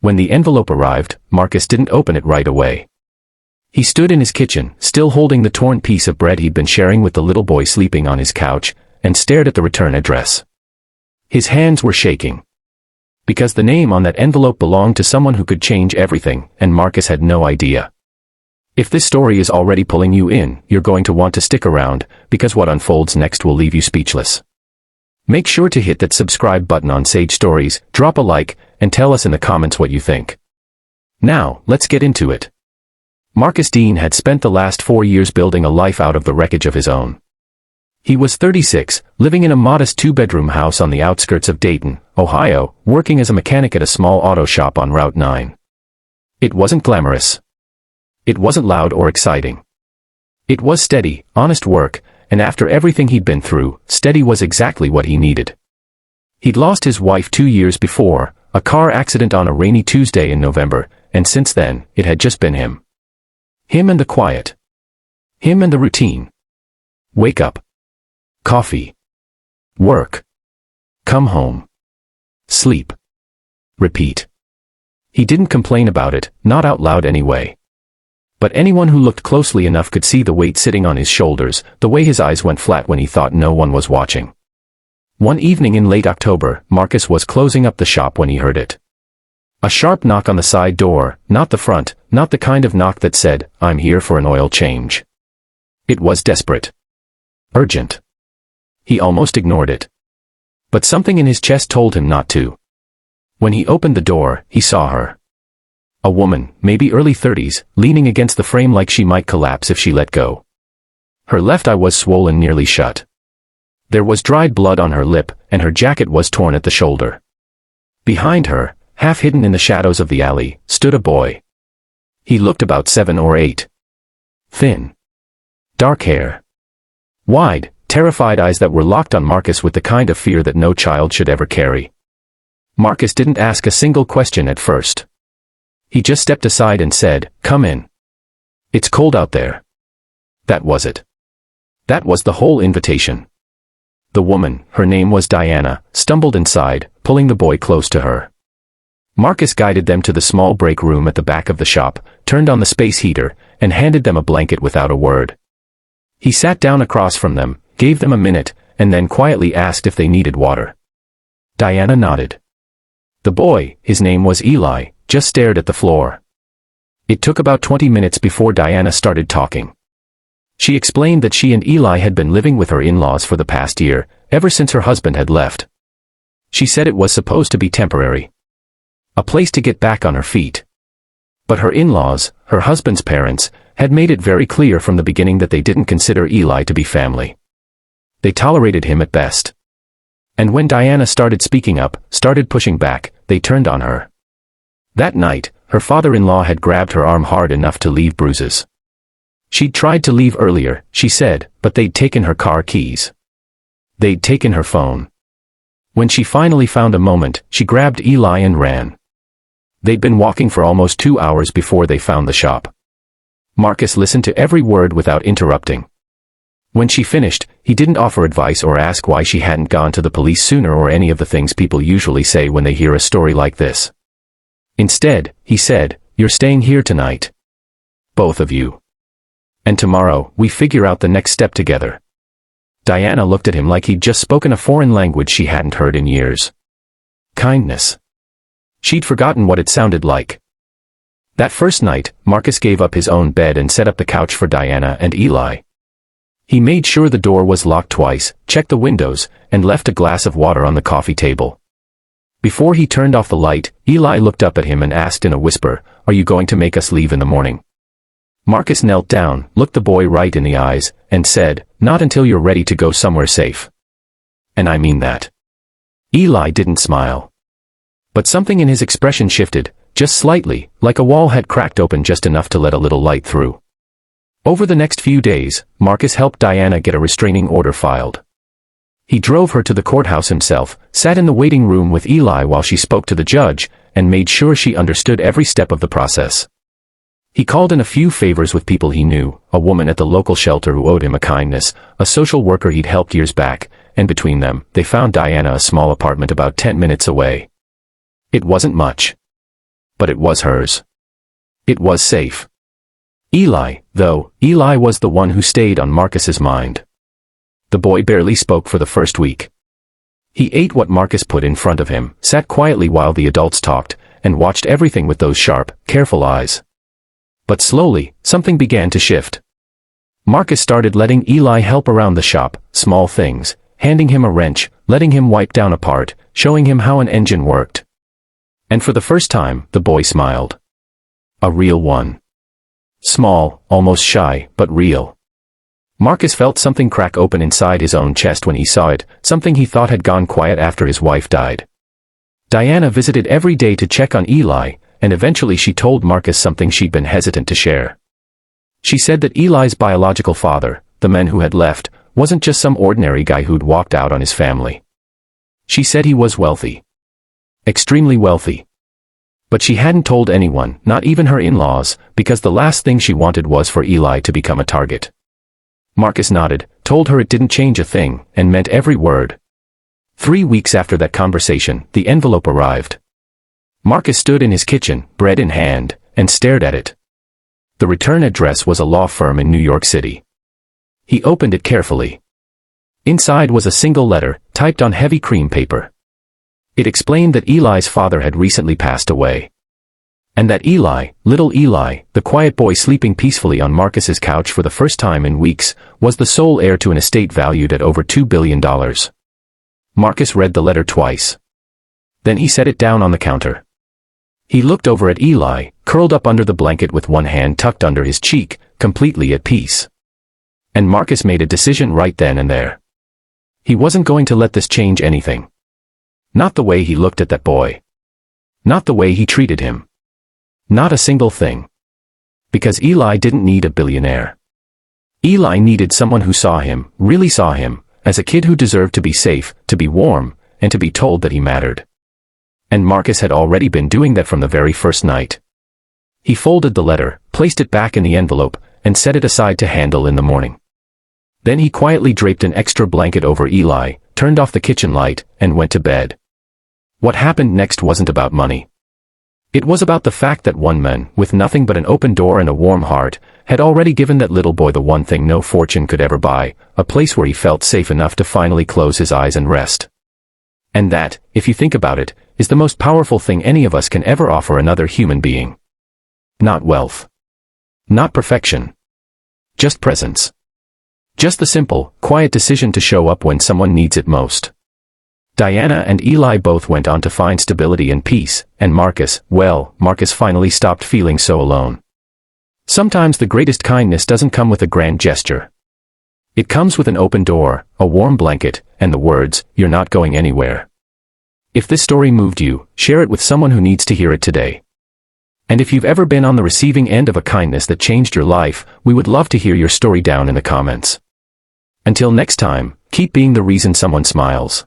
When the envelope arrived, Marcus didn't open it right away. He stood in his kitchen, still holding the torn piece of bread he'd been sharing with the little boy sleeping on his couch, and stared at the return address. His hands were shaking. Because the name on that envelope belonged to someone who could change everything, and Marcus had no idea. If this story is already pulling you in, you're going to want to stick around, because what unfolds next will leave you speechless. Make sure to hit that subscribe button on Sage Stories, drop a like, and tell us in the comments what you think. Now, let's get into it. Marcus Dean had spent the last 4 years building a life out of the wreckage of his own. He was 36, living in a modest 2-bedroom house on the outskirts of Dayton, Ohio, working as a mechanic at a small auto shop on Route 9. It wasn't glamorous. It wasn't loud or exciting. It was steady, honest work, and after everything he'd been through, steady was exactly what he needed. He'd lost his wife 2 years before, a car accident on a rainy Tuesday in November, and since then, it had just been him. Him and the quiet. Him and the routine. Wake up. Coffee. Work. Come home. Sleep. Repeat. He didn't complain about it, not out loud anyway. But anyone who looked closely enough could see the weight sitting on his shoulders, the way his eyes went flat when he thought no one was watching. One evening in late October, Marcus was closing up the shop when he heard it. A sharp knock on the side door, not the front, not the kind of knock that said, "I'm here for an oil change." It was desperate. Urgent. He almost ignored it. But something in his chest told him not to. When he opened the door, he saw her. A woman, maybe early 30s, leaning against the frame like she might collapse if she let go. Her left eye was swollen nearly shut. There was dried blood on her lip, and her jacket was torn at the shoulder. Behind her, half hidden in the shadows of the alley, stood a boy. He looked about 7 or 8. Thin. Dark hair. Wide, terrified eyes that were locked on Marcus with the kind of fear that no child should ever carry. Marcus didn't ask a single question at first. He just stepped aside and said, "Come in. It's cold out there." That was it. That was the whole invitation. The woman, her name was Diana, stumbled inside, pulling the boy close to her. Marcus guided them to the small break room at the back of the shop, turned on the space heater, and handed them a blanket without a word. He sat down across from them, gave them a minute, and then quietly asked if they needed water. Diana nodded. The boy, his name was Eli, just stared at the floor. It took about 20 minutes before Diana started talking. She explained that she and Eli had been living with her in-laws for the past year, ever since her husband had left. She said it was supposed to be temporary. A place to get back on her feet. But her in-laws, her husband's parents, had made it very clear from the beginning that they didn't consider Eli to be family. They tolerated him at best. And when Diana started speaking up, started pushing back, they turned on her. That night, her father-in-law had grabbed her arm hard enough to leave bruises. She'd tried to leave earlier, she said, but they'd taken her car keys. They'd taken her phone. When she finally found a moment, she grabbed Eli and ran. They'd been walking for almost 2 hours before they found the shop. Marcus listened to every word without interrupting. When she finished, he didn't offer advice or ask why she hadn't gone to the police sooner or any of the things people usually say when they hear a story like this. Instead, he said, "You're staying here tonight. Both of you. And tomorrow, we figure out the next step together." Diana looked at him like he'd just spoken a foreign language she hadn't heard in years. Kindness. She'd forgotten what it sounded like. That first night, Marcus gave up his own bed and set up the couch for Diana and Eli. He made sure the door was locked twice, checked the windows, and left a glass of water on the coffee table. Before he turned off the light, Eli looked up at him and asked in a whisper, "Are you going to make us leave in the morning?" Marcus knelt down, looked the boy right in the eyes, and said, "Not until you're ready to go somewhere safe. And I mean that." Eli didn't smile. But something in his expression shifted, just slightly, like a wall had cracked open just enough to let a little light through. Over the next few days, Marcus helped Diana get a restraining order filed. He drove her to the courthouse himself, sat in the waiting room with Eli while she spoke to the judge, and made sure she understood every step of the process. He called in a few favors with people he knew, a woman at the local shelter who owed him a kindness, a social worker he'd helped years back, and between them, they found Diana a small apartment about 10 minutes away. It wasn't much. But it was hers. It was safe. Eli, though, Eli was the one who stayed on Marcus's mind. The boy barely spoke for the first week. He ate what Marcus put in front of him, sat quietly while the adults talked, and watched everything with those sharp, careful eyes. But slowly, something began to shift. Marcus started letting Eli help around the shop, small things, handing him a wrench, letting him wipe down a part, showing him how an engine worked. And for the first time, the boy smiled. A real one. Small, almost shy, but real. Marcus felt something crack open inside his own chest when he saw it, something he thought had gone quiet after his wife died. Diana visited every day to check on Eli, and eventually she told Marcus something she'd been hesitant to share. She said that Eli's biological father, the man who had left, wasn't just some ordinary guy who'd walked out on his family. She said he was wealthy. Extremely wealthy. But she hadn't told anyone, not even her in-laws, because the last thing she wanted was for Eli to become a target. Marcus nodded, told her it didn't change a thing, and meant every word. 3 weeks after that conversation, the envelope arrived. Marcus stood in his kitchen, bread in hand, and stared at it. The return address was a law firm in New York City. He opened it carefully. Inside was a single letter, typed on heavy cream paper. It explained that Eli's father had recently passed away. And that Eli, little Eli, the quiet boy sleeping peacefully on Marcus's couch for the first time in weeks, was the sole heir to an estate valued at over $2 billion. Marcus read the letter twice. Then he set it down on the counter. He looked over at Eli, curled up under the blanket with one hand tucked under his cheek, completely at peace. And Marcus made a decision right then and there. He wasn't going to let this change anything. Not the way he looked at that boy. Not the way he treated him. Not a single thing. Because Eli didn't need a billionaire. Eli needed someone who saw him, really saw him, as a kid who deserved to be safe, to be warm, and to be told that he mattered. And Marcus had already been doing that from the very first night. He folded the letter, placed it back in the envelope, and set it aside to handle in the morning. Then he quietly draped an extra blanket over Eli, turned off the kitchen light, and went to bed. What happened next wasn't about money. It was about the fact that one man, with nothing but an open door and a warm heart, had already given that little boy the one thing no fortune could ever buy, a place where he felt safe enough to finally close his eyes and rest. And that, if you think about it, is the most powerful thing any of us can ever offer another human being. Not wealth. Not perfection. Just presence. Just the simple, quiet decision to show up when someone needs it most. Diana and Eli both went on to find stability and peace, and Marcus finally stopped feeling so alone. Sometimes the greatest kindness doesn't come with a grand gesture. It comes with an open door, a warm blanket, and the words, "You're not going anywhere." If this story moved you, share it with someone who needs to hear it today. And if you've ever been on the receiving end of a kindness that changed your life, we would love to hear your story down in the comments. Until next time, keep being the reason someone smiles.